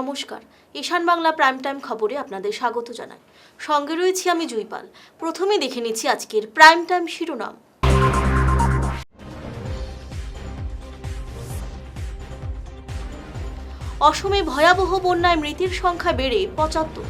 নমস্কার, ঈশান Bangla prime time খবরে আপনাদের স্বাগত জানাই। সঙ্গে রয়েছি আমি জুইপাল। প্রথমে দেখে নিচ্ছি আজকের প্রাইম টাইম শিরোনাম। অসমে ভয়াবহ বন্যায় মৃতের সংখ্যা বেড়ে ৭৫।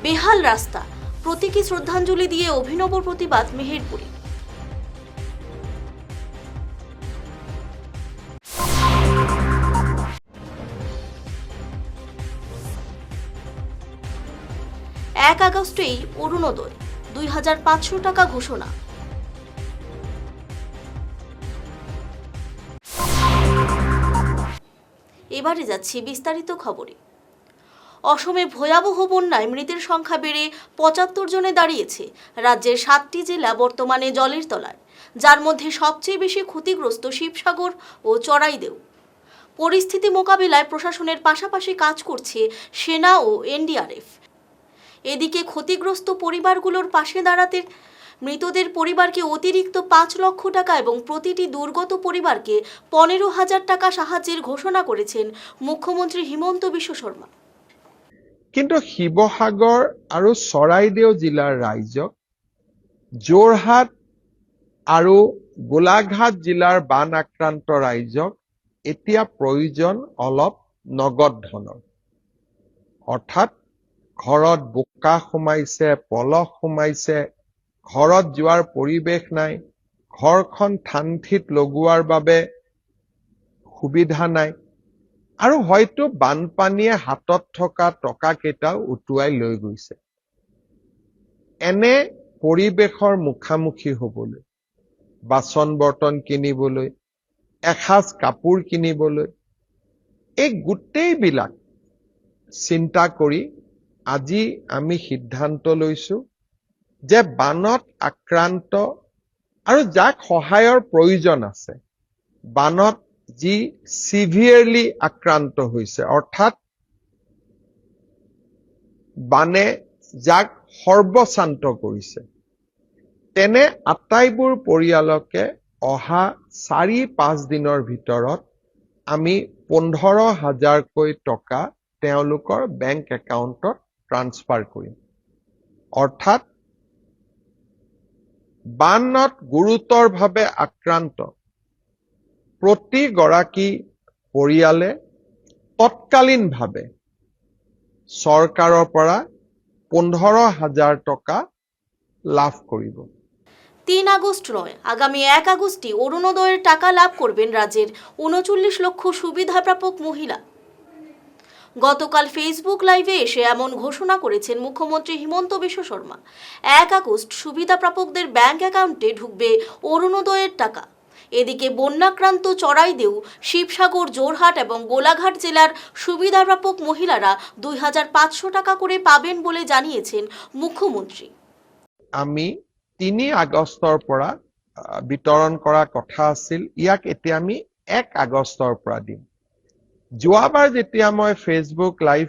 বেহাল রাস্তা, প্রতীকী শ্রদ্ধাঞ্জলি দিয়ে অভিনব প্রতিবাদ মেহেরপুরে। এক আগস্টেই অরুণোদয় ২৫০০ টাকা ঘোষণা। এবারে যাচ্ছি বিস্তারিত খবরে। অসমে ভয়াবহ বন্যায় মৃতের সংখ্যা বেড়ে ৭৫ জনে দাঁড়িয়েছে। রাজ্যের ৭টি জেলা বর্তমানে জলের তলায়, যার মধ্যে সবচেয়ে বেশি ক্ষতিগ্রস্ত শিবসাগর ও চড়াইদেউ। পরিস্থিতি মোকাবিলায় প্রশাসনের পাশাপাশি কাজ করছে সেনা ও এনডিআরএফ। এদিকে ক্ষতিগ্রস্ত পরিবারগুলোর পাশে দাঁড়াতে মৃতদের পরিবারকে অতিরিক্ত ৫ লক্ষ টাকা এবং প্রতিটি দুর্গত পরিবারকে ১৫,০০০ টাকা সাহায্যের ঘোষণা করেছেন মুখ্যমন্ত্রী হিমন্ত বিশ্ব শর্মা। কিন্তু শিৱসাগৰ আৰু চৰাইদেউ জিলাৰ ৰাইজক যোৰহাট আৰু গোলাঘাট জিলাৰ বান আক্ৰান্ত ৰাইজক এতিয়া প্ৰয়োজন অলপ নগদ ধনৰ। অৰ্থাৎ ঘৰত বোকা সোমাইছে, পলস সোমাইছে, ঘৰত যোৱাৰ পৰিৱেশ নাই, ঘৰখন ঠান-ঠিত লগোৱাৰ বাবে সুবিধা নাই, আৰু হয়তো বানপানীয়ে হাতত থকা টকা কেইটাও উটুৱাই লৈ গৈছে। এনে পৰিৱেশৰ মুখামুখি হ'বলৈ, বাচন বৰ্তন কিনিবলৈ, এসাঁজ কাপোৰ কিনিবলৈ, এই গোটেইবিলাক চিন্তা কৰি আজি আমি সিদ্ধান্ত লৈছো যে বানত আক্ৰান্ত আৰু যাক সহায়ৰ প্ৰয়োজন আছে, বানত যি সিভিয়াৰলি আক্ৰান্ত হৈছে, অৰ্থাৎ বানে যাক সৰ্বশান্ত কৰিছে, তেনে আটাইবোৰ পৰিয়ালকে অহা ৪-৫ দিনৰ ভিতৰত আমি ১৫,০০০কৈ টকা তেওঁলোকৰ বেংক একাউণ্টত ট্ৰান্সফাৰ কৰিম। অৰ্থাৎ বানত গুৰুতৰভাৱে আক্ৰান্ত প্ৰতিগৰাকী পৰিয়ালে তৎকালীনভাৱে চৰকাৰৰ পৰা ১৫,০০০ টকা লাভ কৰিব। ৩ আগস্ট নয়, আগামী ১ আগস্টই অরুণোদয়ের টাকা লাভ করবেন রাজ্যের ৩৯ লক্ষ সুবিধাপ্রাপক মহিলা। গতকাল ফেসবুক লাইভে এসে এমন ঘোষণা করেছেন মুখ্যমন্ত্রী হিমন্ত বিশ্ব শর্মা। ১ আগস্ট সুবিধাপ্রাপকদের ব্যাংক অ্যাকাউন্টে ঢুকবে অরুণোদয়ের টাকা। এদিকে বন্যাক্রান্ত চড়াইদেউ, শিবসাগর, যোরহাট এবং গোলাঘাট জেলার সুবিধাপ্রাপক মহিলারা ২৫০০ টাকা করে পাবেন বলে জানিয়েছেন মুখ্যমন্ত্রী। আমি ৩ আগষ্টৰ পৰা বিতৰণ কৰা কথা আছিল, ইয়াক এতিয়া আমি ১ আগষ্টৰ পৰা দিম। যোৱাবাৰ যেতিয়া মই ফেচবুক লাইভ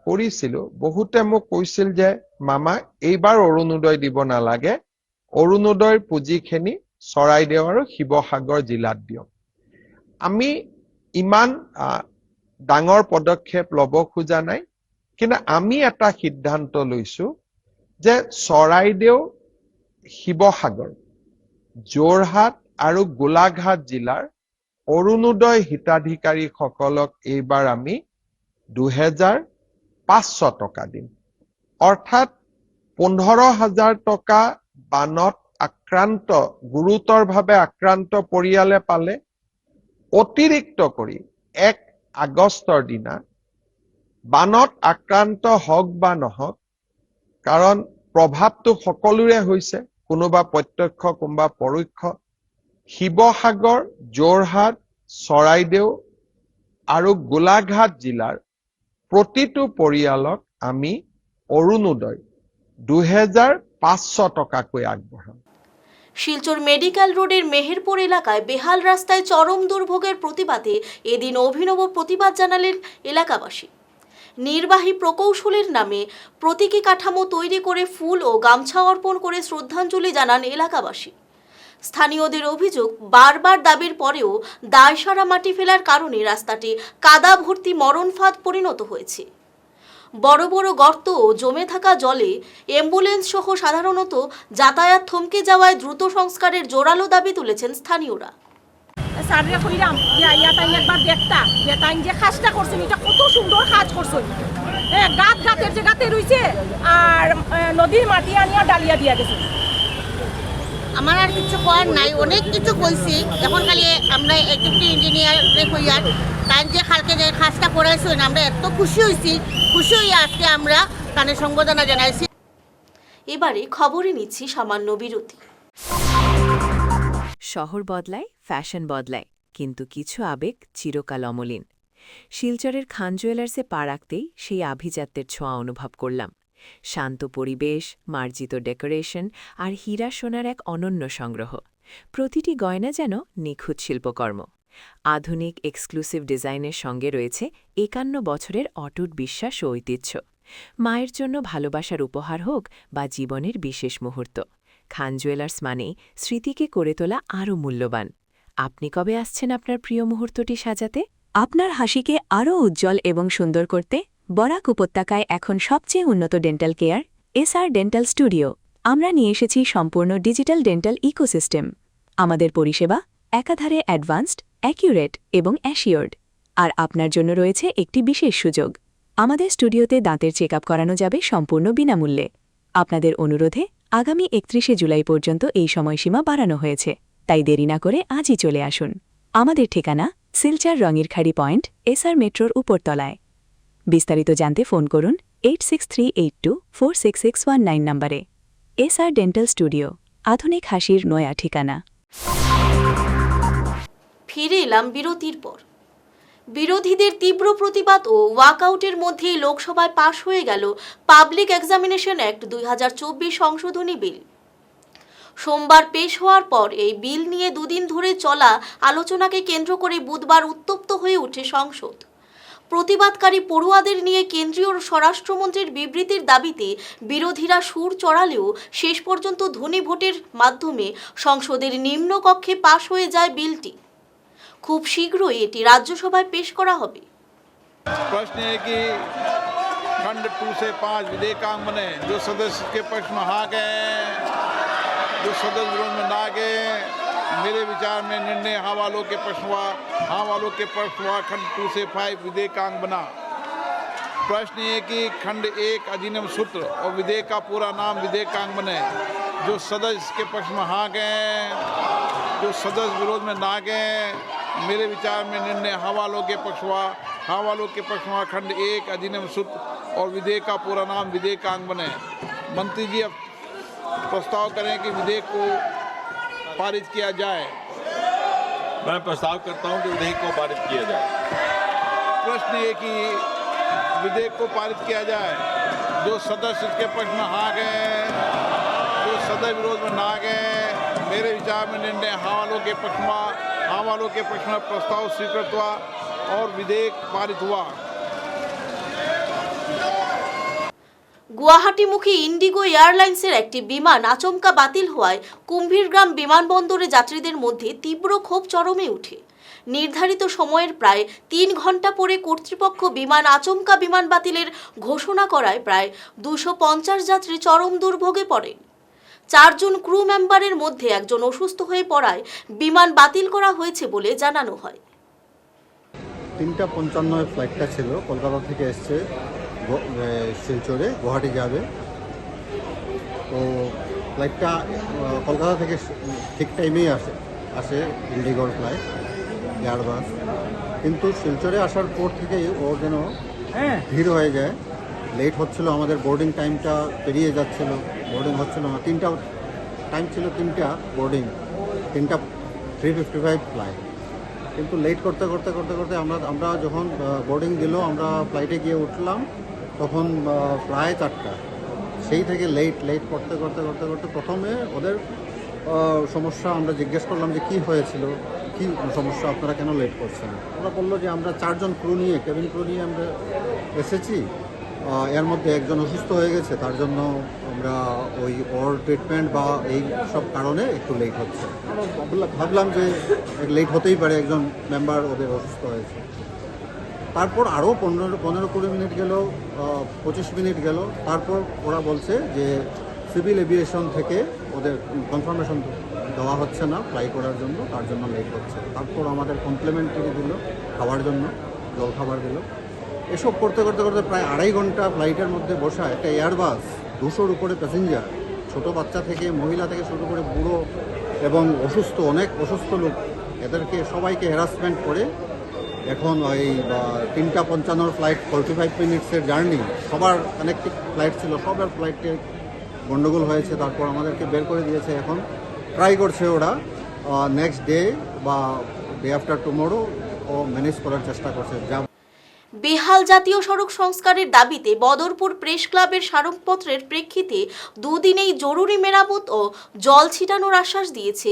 কৰিছিলো, বহুতে মোক কৈছিল যে মামা এইবাৰ অৰুণোদয় দিব নালাগে, অৰুণোদয়ৰ পুঁজিখিনি চৰাইদেউ আৰু শিৱসাগৰ জিলাত দিয়ক। আমি ইমান ডাঙৰ পদক্ষেপ ল'ব খোজা নাই, কিন্তু আমি এটা সিদ্ধান্ত লৈছো যে চৰাইদেউ, শিৱসাগৰ, যোৰহাট আৰু গোলাঘাট জিলাৰ অৰুণোদয় হিতাধিকাৰীসকলক এইবাৰ আমি ২৫০০ টকা দিম। অৰ্থাৎ ১৫,০০০ টকা বানত আক্ৰান্ত, গুৰুতৰভাৱে আক্ৰান্ত পৰিয়ালে পালে। অতিৰিক্ত কৰি ১ আগষ্টৰ দিনা বানত আক্ৰান্ত হওক বা নহওক, কাৰণ প্ৰভাৱটো সকলোৰে হৈছে, কোনোবা প্ৰত্যক্ষ কোনোবা পৰোক্ষ, শিৱসাগৰ, যোৰহাট, চৰাইদেউ আৰু গোলাঘাট জিলাৰ প্ৰতিটো পৰিয়ালক আমি অৰুণোদয় ২৫০০ টকাকৈ আগবঢ়াম। শিলচর মেডিকেল রোডের মেহেরপুর এলাকায় বেহাল রাস্তায় চরম দুর্ভোগের প্রতিবাদে এদিন অভিনব প্রতিবাদ জানালেন এলাকাবাসী। নির্বাহী প্রকৌশলীর নামে প্রতীকী কাঠামো তৈরি করে ফুল ও গামছা অর্পণ করে শ্রদ্ধাঞ্জলি জানান এলাকাবাসী। স্থানীয়দের অভিযোগ, বারবার দাবির পরেও দায়সারা মাটি ফেলার কারণে রাস্তাটি কাদা ভর্তি মরণ ফাঁদ পরিণত হয়েছে। বড় বড় গর্ত ও জমে থাকা জলে অ্যাম্বুলেন্স সহ সাধারণত যাতায়াত থমকে যাওয়ায় দ্রুত সংস্কারের জোরালো দাবি তুলেছেন স্থানীয়রা। সাররে কইরাম ইয়া তাই একবার দেখতা যে তাই যে কাজটা করছেন এটা কত সুন্দর কাজ করছেন। হ্যাঁ, গাতের যে গাতে রইছে আর নদীর মাটি আনিয়া ডালিয়া দিয়া গেছে। আমার আর কিছু করার নাই, অনেক কিছু কইছি। এখন খালি আমরা একটি ইঞ্জিনিয়ারে কইয়ার তাই যে কালকে যে কাজটা করাইছেন আমরা এত খুশি হয়েছি, খুশি হয়ে আজকে আমরা তাদের সংবর্ধনা জানাইছি। এবারে খবরে নিচ্ছি সামান্য বিরতি। শহর বদলায়, ফ্যাশন বদলায়, কিন্তু কিছু আবেগ চিরকাল অমলিন। শিলচরের খান জুয়েলার্সে পা রাখতেই সেই আভিজাত্যের ছোঁয়া অনুভব করলাম। শান্ত পরিবেশ, মার্জিত ডেকোরেশন আর হীরা সোনার এক অনন্য সংগ্রহ। প্রতিটি গয়না যেন নিখুঁত শিল্পকর্ম। আধুনিক এক্সক্লুসিভ ডিজাইনের সঙ্গে রয়েছে 51 বছরের অটুট বিশ্বাস ও ঐতিহ্য। মায়ের জন্য ভালোবাসার উপহার হোক বা জীবনের বিশেষ মুহূর্ত, খান জুয়েলার্স মানেই স্মৃতিকে করে তোলা আরও মূল্যবান। আপনি কবে আসছেন আপনার প্রিয় মুহূর্তটি সাজাতে? আপনার হাসিকে আরও উজ্জ্বল এবং সুন্দর করতে বরাক উপত্যকায় এখন সবচেয়ে উন্নত dental care SR dental studio. আমরা নিয়ে এসেছি সম্পূর্ণ ডিজিটাল ডেন্টাল ইকোসিস্টেম। আমাদের পরিষেবা একাধারে অ্যাডভান্সড, অ্যাকিউরেট এবং অ্যাসিওর্ড। আর আপনার জন্য রয়েছে একটি বিশেষ সুযোগ। আমাদের স্টুডিওতে দাঁতের চেক আপ করানো যাবে সম্পূর্ণ বিনামূল্যে। আপনাদের অনুরোধে আগামী 31শে জুলাই পর্যন্ত এই সময়সীমা বাড়ানো হয়েছে, তাই দেরি না করে আজই চলে আসুন। আমাদের ঠিকানা শিলচর রঙিরখাড়ি পয়েন্ট, এসআর মেট্রোর উপরতলায়। বিস্তারিত জানতে ফোন করুন 8638246619 নম্বরে। এসআর ডেন্টাল স্টুডিও, আধুনিক হাসির নয়া ঠিকানা। ফিরে এলাম বিরতির পর। বিরোধীদের তীব্র প্রতিবাদ ও ওয়াকআউটের মধ্যেই লোকসভায় পাশ হয়ে গেল পাবলিক এক্সামিনেশন অ্যাক্ট 2024 সংশোধনী বিল। সোমবার পেশ হওয়ার পর এই বিল নিয়ে দুদিন ধরে চলা আলোচনাকে কেন্দ্র করে বুধবার উত্তপ্ত হয়ে ওঠে সংসদ। প্রতিবাদকারী পড়ুয়াদের নিয়ে কেন্দ্রীয় স্বরাষ্ট্রমন্ত্রীর বিবৃতির দাবিতে বিরোধীরা সুর চড়ালেও শেষ পর্যন্ত ধ্বনি ভোটের মাধ্যমে সংসদের নিম্নকক্ষে পাশ হয়ে যায় বিলটি। খুব শীঘ্রই এটি রাজ্যসভায় পেশ করা হবে। प्रश्न है कि खंड 2 से 5 विधेयकांग बने, जो सदस्य के पक्ष में हाँ गए, जो सदस्य विरोध में ना गए। मेरे विचार में निर्णय हाँ वालों के पक्ष हुआ, हाँ वालों के पक्ष हुआ। खंड 2 से 5 विधेयकांग बना। प्रश्न ये कि खंड 1 अधिनियम सूत्र और विधेयक का पूरा नाम विधेयकांग बने, जो सदस्य के पक्ष में हाँ गए, जो सदस्य विरोध में ना गए। मेरे विचार में निर्णय हाँ वालों के पक्ष हुआ, हाँ वालों के पक्ष हुआ। खंड 1 अधिनियम सूत्र और विधेयक का पूरा नाम विधेयकांग बने। मंत्री जी अब प्रस्ताव करें कि विधेयक को पारित किया जाए। मैं प्रस्ताव करता हूं कि विधेयक को पारित किया जाए। प्रश्न ये कि विधेयक को पारित किया जाए, जो सदस्य इसके पक्ष में हाँ गए, जो सदस्य विरोध में ना गए। मेरे विचार में निर्णय हाँ वालों के पक्ष में, हाँ वालों के पक्ष में प्रस्ताव स्वीकृत हुआ और विधेयक पारित हुआ। গুয়াহাটিমুখী ইন্ডিগো এয়ারলাইন্সের একটি বিমান আচমকা বাতিল হওয়ায় কুম্ভীরগ্রাম বিমানবন্দরে যাত্রীদের মধ্যে তীব্র ক্ষোভ চরমে ওঠে। নির্ধারিত সময়ের প্রায় 3 ঘন্টা পরে কর্তৃপক্ষ আচমকা বিমান বাতিলের ঘোষণা করায় প্রায় 250 যাত্রী চরম দুর্ভোগে পড়েন। 4 জন ক্রু মেম্বারের মধ্যে একজন অসুস্থ হয়ে পড়ায় বিমান বাতিল করা হয়েছে বলে জানানো হয়। 3:55 ফ্লাইটটা ছিল, কলকাতা থেকে এসছে শিলচরে, গুয়াহাটি যাবে। তো ফ্লাইটটা কলকাতা থেকে ঠিক টাইমেই আসে ইন্ডিগোর ফ্লাইট, এয়ারবাস। কিন্তু শিলচরে আসার পর থেকেই ও যেন ভিড় হয়ে যায়, লেট হচ্ছিল। আমাদের বোর্ডিং টাইমটা পেরিয়ে যাচ্ছিল, বোর্ডিং হচ্ছিল না। 3টা টাইম ছিল, 3টা বোর্ডিং, 3:55 ফ্লাইট। কিন্তু লেট করতে করতে করতে করতে আমরা যখন বোর্ডিং দিল, আমরা ফ্লাইটে গিয়ে উঠলাম, তখন প্রায় 4টা। সেই থেকে লেট করতে করতে করতে করতে প্রথমে ওদের সমস্যা আমরা জিজ্ঞেস করলাম যে কী হয়েছিল। কী সমস্যা, আপনারা কেন লেট করছেন? ওরা বললো যে আমরা 4 জন ক্রু নিয়ে, কেবিন ক্রু নিয়ে আমরা এসেছি, এর মধ্যে একজন অসুস্থ হয়ে গেছে, তার জন্য আমরা ওর ট্রিটমেন্ট বা এই সব কারণে একটু লেট হচ্ছে। আমরা ভাবলাম যে লেট হতেই পারে, একজন মেম্বার ওদের অসুস্থ হয়েছে। তারপর আরও 15-20 মিনিট গেল, 25 মিনিট গেল, তারপর ওরা বলছে যে সিভিল এভিয়েশন থেকে ওদের কনফার্মেশন দেওয়া হচ্ছে না ফ্লাই করার জন্য, তার জন্য লেট হচ্ছে। তারপর আমাদের কমপ্লিমেন্টারি দিল খাওয়ার জন্য, জলখাবার দিল। এসব করতে করতে করতে প্রায় 2.5 ঘন্টা ফ্লাইটের মধ্যে বসা একটা এয়ারবাস, 200-র উপরে প্যাসেঞ্জার, ছোট বাচ্চা থেকে মহিলা থেকে শুরু করে বুড়ো এবং অসুস্থ, অনেক অসুস্থ লোক, এদেরকে সবাইকে হ্যারাসমেন্ট করে এখন ওই 3:55 ফ্লাইট, 45 মিনিটসের জার্নি, সবার কানেক্টিভ ফ্লাইট ছিল, সবার ফ্লাইটে গণ্ডগোল হয়েছে। তারপর আমাদেরকে বের করে দিয়েছে। এখন ট্রাই করছে ওরা নেক্সট ডে বা ডে আফটার টুমোরো ও ম্যানেজ করার চেষ্টা করছে। যা বেহাল জাতীয় সড়ক সংস্কারের দাবিতে বদরপুর প্রেস ক্লাবের স্মারকপত্রের প্রেক্ষিতে দুদিনেই জরুরি মেরামত ও জল ছিটানোর আশ্বাস দিয়েছে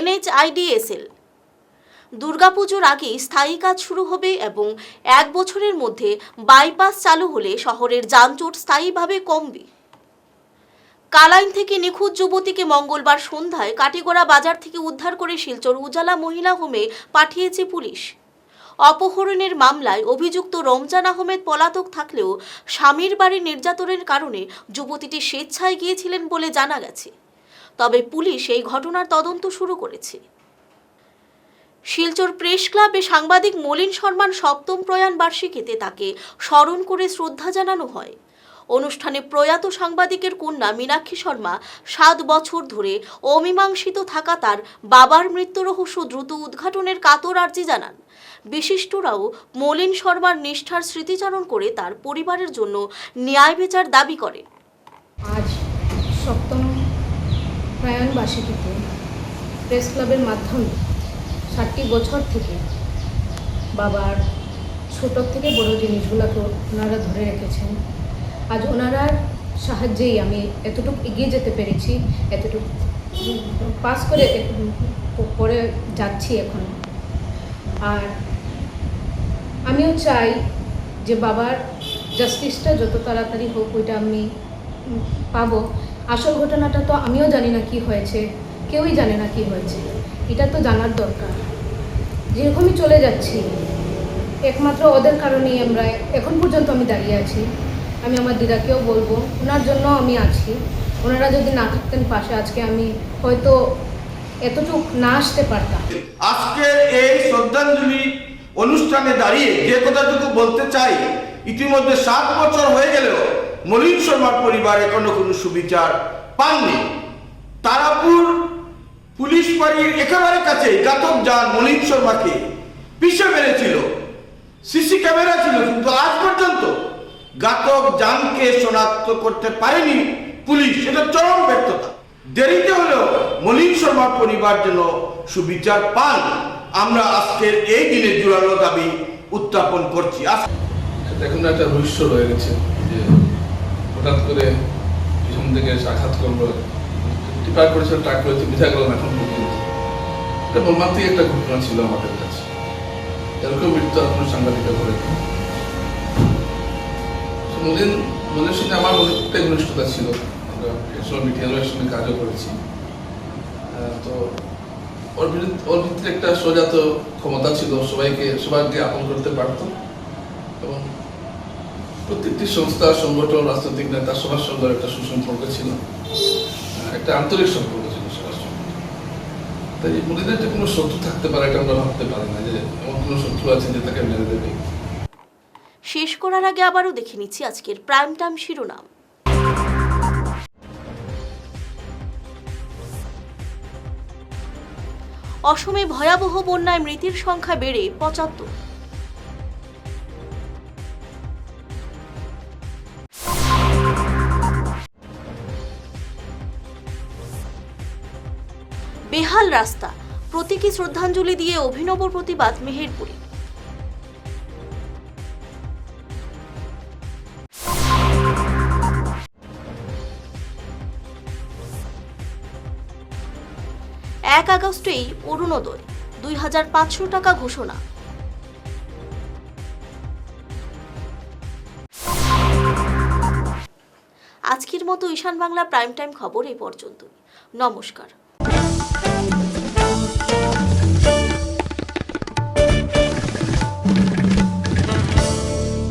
NHIDSL। দুর্গাপুজোর আগেই স্থায়ী কাজ শুরু হবে এবং 1 বছরের মধ্যে বাইপাস চালু হলে শহরের যানজট স্থায়ীভাবে কমবে। কালাইন থেকে নিখোঁজ যুবতীকে মঙ্গলবার সন্ধ্যায় কাটিগড়া বাজার থেকে উদ্ধার করে শিলচর উজালা মহিলা হোমে পাঠিয়েছে পুলিশ। অপহরণের মামলায় অভিযুক্ত রমজান আহমেদ পলাতক থাকলেও স্বামীর বাড়ির নির্যাতনের কারণে যুবতীটি স্বেচ্ছায় গিয়েছিলেন বলে জানা গেছে। তবে পুলিশ এই ঘটনার তদন্ত শুরু করেছে। শিলচর প্রেস ক্লাবে সাংবাদিক মলিন শর্মার 7ম প্রয়াণ বার্ষিকীতে তাকে স্মরণ করে শ্রদ্ধা জানানো হয়। অনুষ্ঠানে প্রয়াত সাংবাদিকের কন্যা মীনাক্ষী শর্মা 7 বছর ধরে অমীমাংসিত থাকা তার বাবার মৃত্যু রহস্য দ্রুত উদ্ঘাটনের কাতর আর্জি জানান। বিশিষ্টরাও মলিন শর্মার নিষ্ঠার স্মৃতিচারণ করে তার পরিবারের জন্য ন্যায় বিচার দাবি করে। আজ 7ম প্রয়াণ বার্ষিকীতে প্রেস ক্লাবের মাধ্যমে 60 বছর থেকে বাবার ছোট থেকে বড় জিনিসগুলোকে ওনারা ধরে রেখেছেন। আজ ওনারার সাহায্যেই আমি এতটুকু এগিয়ে যেতে পেরেছি, এতটুকু পাস করে পরে যাচ্ছি এখন। আর আমিও চাই যে বাবার জাস্টিসটা যত তাড়াতাড়ি হোক, ওইটা আমি পাবো। আসল ঘটনাটা তো আমিও জানি না কি হয়েছে, কেউই জানে না কি হয়েছে, এটা তো জানার দরকার। যেরকমই চলে যাচ্ছি একমাত্র ওদের কারণেই আমরা এখন পর্যন্ত আমি দাঁড়িয়ে আছি। আমি আমার দিদাকেও বলবো, ওনার জন্য আমি আছি। ওনারা যদি না থাকতেন পাশে, আজকে আমি হয়তো এতটুক না আসতে পারতাম। আজকের এই শ্রদ্ধাঞ্জলি অনুষ্ঠানে দাঁড়িয়ে যে কথাটুকু বলতে চাই, ইতিমধ্যে 7 বছর হয়ে গেলেও মলিন শর্মার পরিবার এখনো কোনো সুবিচার পাননি। তারাপুর পুলিশ বাড়ির একেবারে কাছে ঘাতক যান মলিন শর্মাকে পিষে মেরেছিল, সিসি ক্যামেরা ছিল, কিন্তু আজ পর্যন্ত ঘাতক জানকে শনাক্ত করতে পারেনি পুলিশ। এটা চরম ব্যর্থতা। দেরিতে হলেও মলিন শর্মার পরিবার যেন সুবিচার পান, আমরা আজকের এই দিনে জোরালো দাবি উত্থাপন করছি। এখন একটা রহস্য রয়ে গেছে যে হঠাৎ করে পিছন থেকে সাক্ষাৎ করবো টিপার করেছিল, ট্রাক করেছে, বিধা গেল এখন পর্যন্ত। এটা মর্মান্তিক একটা ঘটনা ছিল আমাদের কাছে। এরকম মৃত্যু আর কোনো সাংবাদিকরা করে মনের সঙ্গে আমার অনেকটাই ঘনিষ্ঠতা ছিল। আমরা একসময় মিডিয়ার সঙ্গে কাজও করেছি। তো ওর ভিতরে একটা সোজাত ক্ষমতা ছিল, সবাইকে আপন করতে পারত এবং প্রত্যেকটি সংস্থা, সংগঠন, রাজনৈতিক নেতা সবার সঙ্গে একটা সুসম্পর্ক ছিল, একটা আন্তরিক সম্পর্ক ছিল সবার সঙ্গে। তাই মনিদের যে কোনো শত্রু থাকতে পারে এটা আমরা ভাবতে পারি না, যে এমন কোনো শত্রু আছে যে তাকে মেরে দেবে। শেষ করার আগে আবারও দেখে নিচ্ছি আজকের প্রাইম টাইম শিরোনাম। অসমে ভয়াবহ বন্যায় মৃতের সংখ্যা বেড়ে 75। বেহাল রাস্তা, প্রতীকী শ্রদ্ধাঞ্জলি দিয়ে অভিনব প্রতিবাদ মেহেরপুরে। এক আগস্টেই অরুণোদয়, 2,500 টাকা ঘোষণা। আজকের মতো ঈশান বাংলা প্রাইম টাইম খবর এই পর্যন্ত। নমস্কার।